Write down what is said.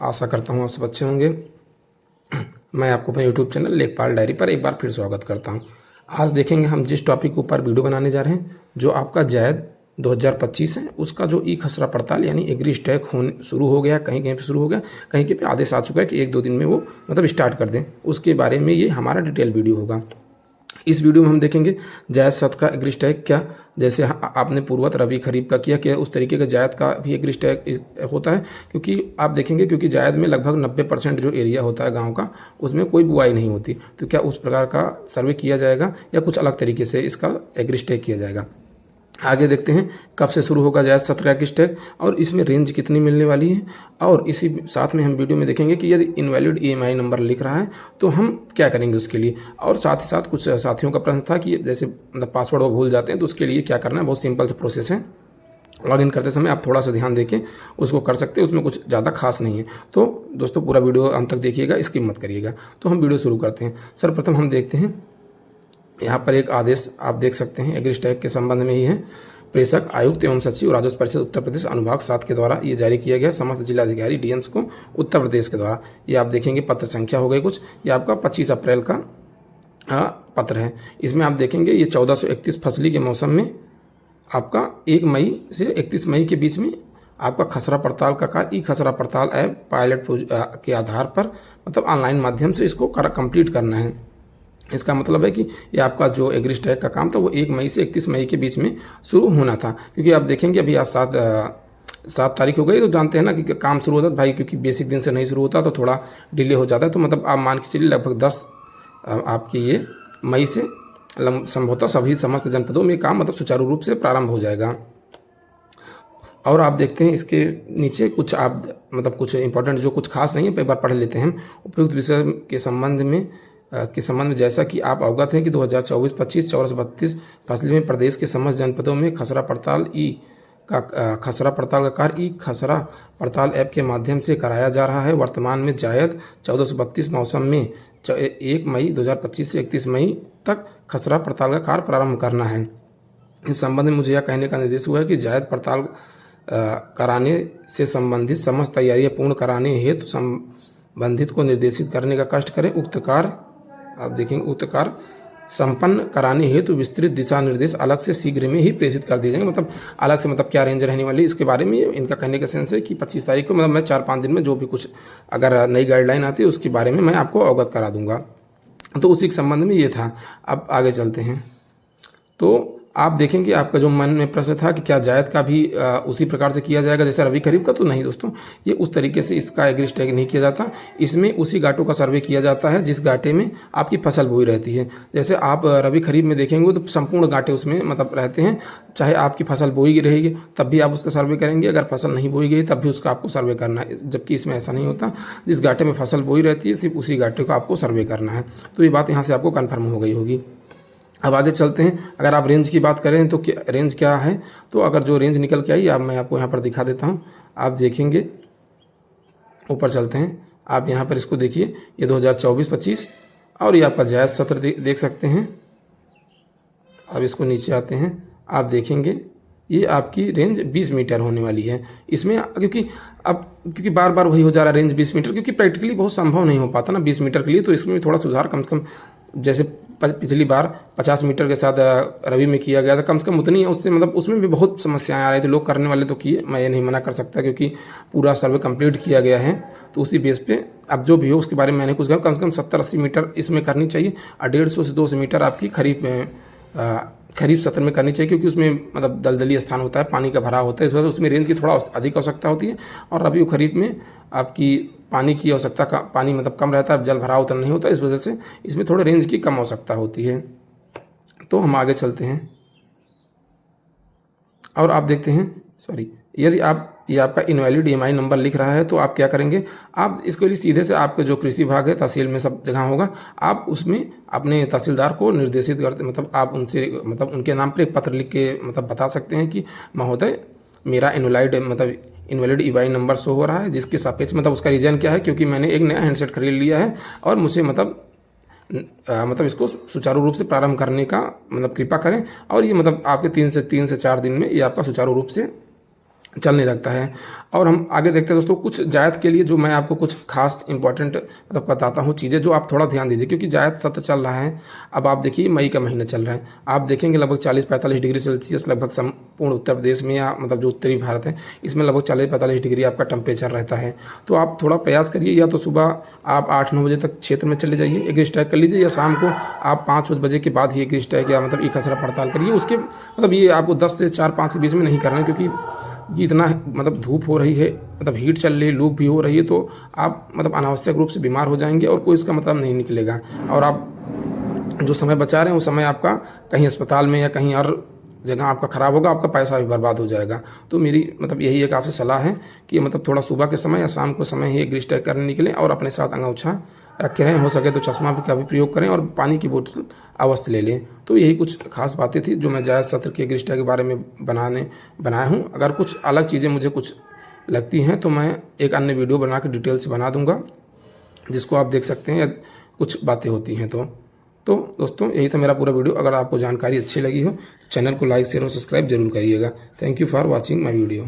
आशा करता हूँ आप सब अच्छे होंगे। मैं आपको अपने यूट्यूब चैनल लेखपाल डायरी पर एक बार फिर स्वागत करता हूँ। आज देखेंगे हम जिस टॉपिक के ऊपर वीडियो बनाने जा रहे हैं, जो आपका जायद 2025 है, उसका जो ई खसरा पड़ताल यानी एग्री स्टैक होने शुरू हो गया, कहीं कहीं पे शुरू हो गया, कहीं कहीं पे आदेश आ चुका है कि 1-2 दिन में वो स्टार्ट कर दें। उसके बारे में ये हमारा डिटेल वीडियो होगा। इस वीडियो में हम देखेंगे जायद शर्त का एग्री स्टैक क्या, जैसे आपने पूर्वत रबी खरीफ का किया उस तरीके का जायद का भी एग्री स्टैक होता है। क्योंकि आप देखेंगे क्योंकि जायद में लगभग 90% जो एरिया होता है गांव का, उसमें कोई बुआई नहीं होती, तो क्या उस प्रकार का सर्वे किया जाएगा या कुछ अलग तरीके से इसका एग्री स्टैक किया जाएगा। आगे देखते हैं कब से शुरू होगा जायद 17 की स्टैक और इसमें रेंज कितनी मिलने वाली है। और इसी साथ में हम वीडियो में देखेंगे कि यदि इनवैलिड ईएमआई नंबर लिख रहा है तो हम क्या करेंगे उसके लिए। और साथ ही साथ कुछ साथियों का प्रश्न था कि जैसे पासवर्ड वो भूल जाते हैं तो उसके लिए क्या करना है। बहुत सिंपल सा प्रोसेस है, लॉगिन करते समय आप थोड़ा सा ध्यान देके उसको कर सकते हैं, उसमें कुछ ज़्यादा खास नहीं है। तो दोस्तों पूरा वीडियो अंत तक देखिएगा, स्किप मत करिएगा। तो हम वीडियो शुरू करते हैं। सर्वप्रथम हम देखते हैं यहाँ पर एक आदेश आप देख सकते हैं एग्री स्टैक के संबंध में ही है। प्रेषक आयुक्त एवं सचिव राजस्व परिषद उत्तर प्रदेश अनुभाग 7 के द्वारा ये जारी किया गया समस्त जिलाधिकारी डीएम्स को उत्तर प्रदेश के द्वारा। ये आप देखेंगे पत्र संख्या हो गई कुछ, ये आपका 25 अप्रैल का पत्र है। इसमें आप देखेंगे ये 1431 फसली के मौसम में आपका 1 मई से 31 मई के बीच में आपका खसरा पड़ताल का कार्य ई खसरा पड़ताल ऐप पायलट के आधार पर ऑनलाइन माध्यम से इसको कंप्लीट करना है। इसका मतलब है कि ये आपका जो एग्री स्टैक का काम था वो 1 मई से 31 मई के बीच में शुरू होना था। क्योंकि आप देखेंगे अभी आज 7 तारीख हो गई, तो जानते हैं ना कि काम शुरू होता है भाई, क्योंकि बेसिक दिन से नहीं शुरू होता तो थोड़ा डिले हो जाता है। तो आप मान के चलिए लगभग 10 आपके ये मई से संभवतः सभी समस्त जनपदों में काम सुचारू रूप से प्रारंभ हो जाएगा। और आप देखते हैं इसके नीचे कुछ आप कुछ इंपॉर्टेंट जो कुछ खास नहीं है, एक बार पढ़ लेते हैं। उपयुक्त विषय के संबंध में जैसा कि आप अवगत हैं कि 2024-25 24-32 फसली में प्रदेश के समस्त जनपदों में खसरा पड़ताल खसरा पड़ताल का कार्य ई खसरा पड़ताल ऐप के माध्यम से कराया जा रहा है। वर्तमान में जायद 1432 मौसम में 1 मई 2025 से 31 मई तक खसरा पड़ताल का कार्य प्रारंभ करना है। इस संबंध में मुझे यह कहने का निर्देश हुआ है कि जायद पड़ताल कराने से संबंधित समस्त तैयारियां पूर्ण कराने हेतु संबंधित को निर्देशित करने का कष्ट करें। उक्त कार्य आप देखेंगे उक्त कार्य संपन्न कराने हेतु विस्तृत दिशा निर्देश अलग से शीघ्र में ही प्रेषित कर दिए जाएंगे। अलग से क्या रेंज रहने वाली इसके बारे में इनका कहने का सेंस है कि 25 तारीख को मैं 4-5 दिन में जो भी कुछ अगर नई गाइडलाइन आती है उसके बारे में मैं आपको अवगत करा दूंगा। तो उसी के संबंध में ये था। अब आगे चलते हैं। तो आप देखेंगे आपका जो मन में प्रश्न था कि क्या जायद का भी उसी प्रकार से किया जाएगा जैसे रबी खरीफ का, तो नहीं दोस्तों, ये उस तरीके से इसका एग्री स्टैक नहीं किया जाता। इसमें उसी घाटों का सर्वे किया जाता है जिस घाटे में आपकी फसल बोई रहती है। जैसे आप रबी खरीफ में देखेंगे तो संपूर्ण घाटे उसमें रहते हैं, चाहे आपकी फसल बोई रहेगी तब भी आप उसका सर्वे करेंगे, अगर फसल नहीं बोई गई तब भी उसका आपको सर्वे करना है। जबकि इसमें ऐसा नहीं होता, जिस घाटे में फसल बोई रहती है सिर्फ उसी घाटे को आपको सर्वे करना है। तो ये बात यहाँ से आपको कन्फर्म हो गई होगी। अब आगे चलते हैं। अगर आप रेंज की बात करें तो रेंज क्या है, तो अगर जो रेंज निकल के आई अब मैं आपको यहाँ पर दिखा देता हूँ। आप देखेंगे ऊपर चलते हैं, आप यहाँ पर इसको देखिए, ये 2024-25 और ये आपका जायद सत्र देख सकते हैं। अब इसको नीचे आते हैं, आप देखेंगे ये आपकी रेंज 20 मीटर होने वाली है। इसमें क्योंकि बार बार वही हो जा रहा है रेंज 20 मीटर, क्योंकि प्रैक्टिकली बहुत संभव नहीं हो पाता ना 20 मीटर के लिए। तो इसमें थोड़ा सुधार कम से कम, जैसे पिछली बार 50 मीटर के साथ रबी में किया गया था, कम से कम उतनी है। उससे उसमें भी बहुत समस्याएं आ रही थी, लोग करने वाले तो किए, मैं ये नहीं मना कर सकता क्योंकि पूरा सर्वे कंप्लीट किया गया है। तो उसी बेस पे अब जो भी हो उसके बारे में मैंने कुछ कहा, कम से कम 70-80 मीटर इसमें करनी चाहिए और 150 से 200 मीटर आपकी खरीफ सत्र में करनी चाहिए, क्योंकि उसमें दलदली स्थान होता है, पानी का भराव होता है, इस वजह से उसमें रेंज की थोड़ा अधिक आवश्यकता होती है। और रबी और खरीफ में आपकी पानी की आवश्यकता का पानी कम रहता है, जल भराव उतना नहीं होता, इस वजह से इसमें थोड़े रेंज की कम आवश्यकता होती है। तो हम आगे चलते हैं और आप देखते हैं यदि ये आपका इनवैलिड ईएमआई नंबर लिख रहा है तो आप क्या करेंगे, आप इसके लिए सीधे से आपके जो कृषि विभाग है, तहसील में सब जगह होगा, आप उसमें अपने तहसीलदार को निर्देशित करते आप उनसे उनके नाम पर एक पत्र लिख के बता सकते हैं कि महोदय मेरा इनवैलिड ईएमआई नंबर शो हो रहा है, जिसके सापेक्ष उसका रीजन क्या है, क्योंकि मैंने एक नया हैंडसेट खरीद लिया है और मुझे इसको सुचारू रूप से प्रारंभ करने का कृपा करें। और ये आपके 3 से 4 दिन में ये आपका सुचारू रूप से चल नहीं लगता है। और हम आगे देखते हैं दोस्तों, कुछ जायद के लिए जो मैं आपको कुछ खास इंपॉर्टेंट मतलब बताता हूँ चीज़ें, जो आप थोड़ा ध्यान दीजिए, क्योंकि जायद सत्र चल रहा है। अब आप देखिए मई का महीना चल रहा है, आप देखेंगे लगभग 40-45 डिग्री सेल्सियस लगभग संपूर्ण उत्तर प्रदेश में, या मतलब जो उत्तरी भारत है इसमें लगभग 40-45 डिग्री आपका टेम्परेचर रहता है। तो आप थोड़ा प्रयास करिए, या तो सुबह आप 8-9 बजे तक क्षेत्र में चले जाइए, एग्री स्ट्राइक कर लीजिए, या शाम को आप 5 बजे के बाद ही एग्री स्ट्राइक या मतलब एक खसरा पड़ताल करिए। उसके मतलब ये आपको 10 से 4-5 के बीच में नहीं करना है, क्योंकि ये इतना मतलब धूप हो रही है, मतलब हीट चल रही है, लू भी हो रही है, तो आप मतलब अनावश्यक रूप से बीमार हो जाएंगे और कोई इसका मतलब नहीं निकलेगा। और आप जो समय बचा रहे हैं वो समय आपका कहीं अस्पताल में या कहीं और जगह आपका ख़राब होगा, आपका पैसा भी बर्बाद हो जाएगा। तो मेरी मतलब यही एक आपसे सलाह है कि मतलब थोड़ा सुबह के समय या शाम को समय ही एग्री स्ट्राइक करने निकलें, और अपने साथ अंगोछा रखे रहें, हो सके तो चश्मा भी का भी प्रयोग करें, और पानी की बोतल अवश्य ले लें। तो यही कुछ खास बातें थी जो मैं जायज़ सत्र के एग्री स्ट्राइक के बारे में बनाया हूँ। अगर कुछ अलग चीज़ें मुझे कुछ लगती हैं तो मैं एक अन्य वीडियो बना के डिटेल से बना दूंगा, जिसको आप देख सकते हैं, या कुछ बातें होती हैं तो दोस्तों यही था मेरा पूरा वीडियो। अगर आपको जानकारी अच्छी लगी हो तो चैनल को लाइक शेयर और सब्सक्राइब जरूर करिएगा। Thank you for watching my video.